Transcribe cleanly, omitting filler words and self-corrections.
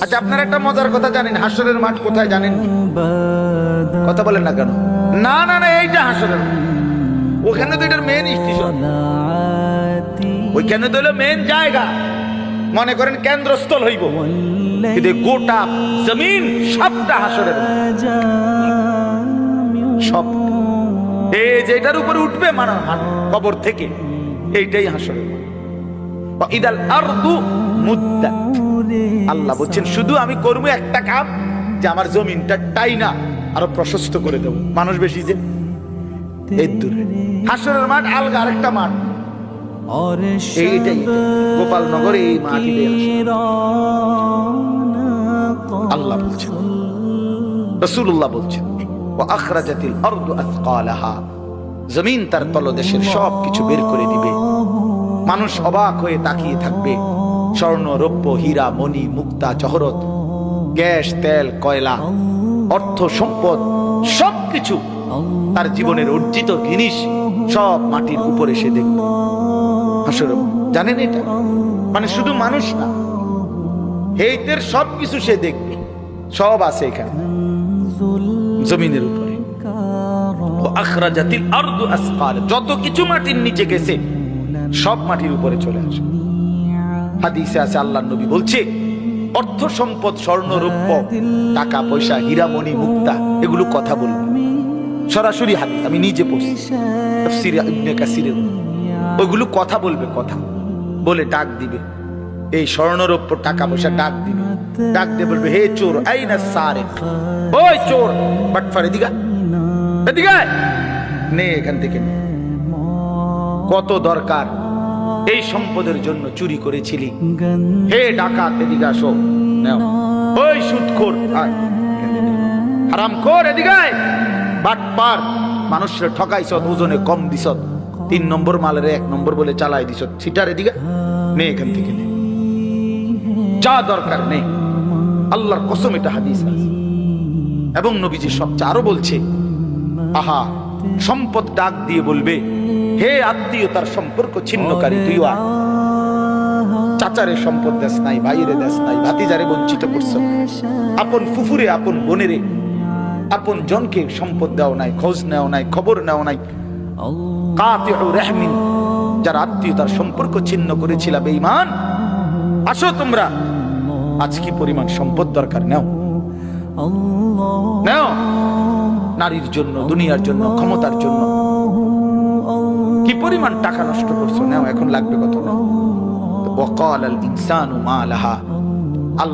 আচ্ছা, আপনারা একটা মজার কথা জানেন, হাসরের মাঠ কোথায় জানেন? কথা বলেন না কেন? না না না, এইটা হাসরের মাঠ। ওখানে তো এটার মেন স্টেশন, ওইখানে তো হলো মেন জায়গা, মনে করেন কেন্দ্রস্থল হইব, কিন্তু গোটা জমিন সবটা হাসরের মাঠ। সব এই যেটার উপরে উঠবে মানব কবর থেকে, এইটাই হাসরের মাঠ। ইদাল আরদু মুদ্দাত, আল্লাহ বলছেন শুধু আমি করবো একটা কাম, যে আমার জমিনটা টাইনা আরো প্রশস্ত করে দেবো। মানুষ বেশি যে এই দূরে, হাসরের মাঠ আলগা আরেকটা মাঠ, এইটাই গোপালনগরে এই মাটি আল্লাহ বলছেন, রাসূলুল্লাহ বলছেন ওয়া আখরাজাতিল আরদু আসকালাহা, জমিন তার তলদেশের সব কিছু বের করে দিবে। মানুষ অবাক হয়ে তাকিয়ে থাকবে। স্বর্ণ, রৌপ্য, হীরা, মণি, মুক্তা, জহরত, গ্যাস, তেল, কয়লা, অর্থ, সম্পদ, সবকিছু তার জীবনের অর্জিত জিনিস সব মাটির উপরে সে দেখবে। হাসরের, জানেন এটা মানে শুধু মানুষ না, এইদের সবকিছু সে দেখবে, সব আছে এখানে জমিনের উপরে। আখরাজাতিল আরদু আসকাল, যত কিছু মাটির নিচে গেছে সব মাটির উপরে চলে আসে। হাদিসে আছে, আল্লাহর নবী বলছে অর্থ সম্পদ, স্বর্ণ, রৌপ্য, টাকা পয়সা, হীরামণি, মুক্তা, এগুলো কথা বলবে। সরাসরি হাদিস, আমি নিজে পড়ছি তাফসীরে ইবনে কাসিরের। ওইগুলো কথা বলবে, কথা বলে ডাক দিবে। এই স্বর্ণ, রৌপ্য, টাকা পয়সা ডাক দিবে, ডাক দিয়ে বলবে হে চোর, আইনা সারিক, ওই চোর বাটফার, এদিকে এদিকে নে, এখান থেকে নে। কত দরকার এই সম্পদের জন্য চুরি করেছিলি, হে ডাকাত এদিকে আসো, নাও। ওই সুদখোর, হারামখোর, এদিকে বাটপার, মানুষের ঠকাইছত, ওজনে কম দিছত, 3 নম্বর মালের 1 নম্বর বলে চালাই দিছত, সিটার এদিকে নে, এখান থেকে নে, যা দরকার নেই। আল্লাহর কসম, এটা হাদিস আছে। এবং নবীজি সবচেয়ে আরো বলছে, আহা, সম্পদ ডাক দিয়ে বলবে হে আত্মীয়তার সম্পর্ক ছিন্নকারী, তুই চাচারে সম্পদ দেশ নাই, ভাইরে দেশ নাই, ভাতিজারে বঞ্চিত করছ, আপন ফুফুরে, আপন বোনেরে, আপন জনকে সম্পদ দেও নাই, খোঁজ নেও নাই, খবর নেও নাই। কাতিউ রাহমিন, যারা আত্মীয়তার সম্পর্ক ছিন্ন করেছিল, বেঈমান, আসো তোমরা, আজ কি পরিমাণ সম্পদ দরকার, নেও নেও, নারীর জন্য, দুনিয়ার জন্য, ক্ষমতার জন্য কি পরিমাণ টাকা নষ্ট করছো, নেও, এখন লাগবে কত। ওয়াকাল আল ইনসানু মা লাহা,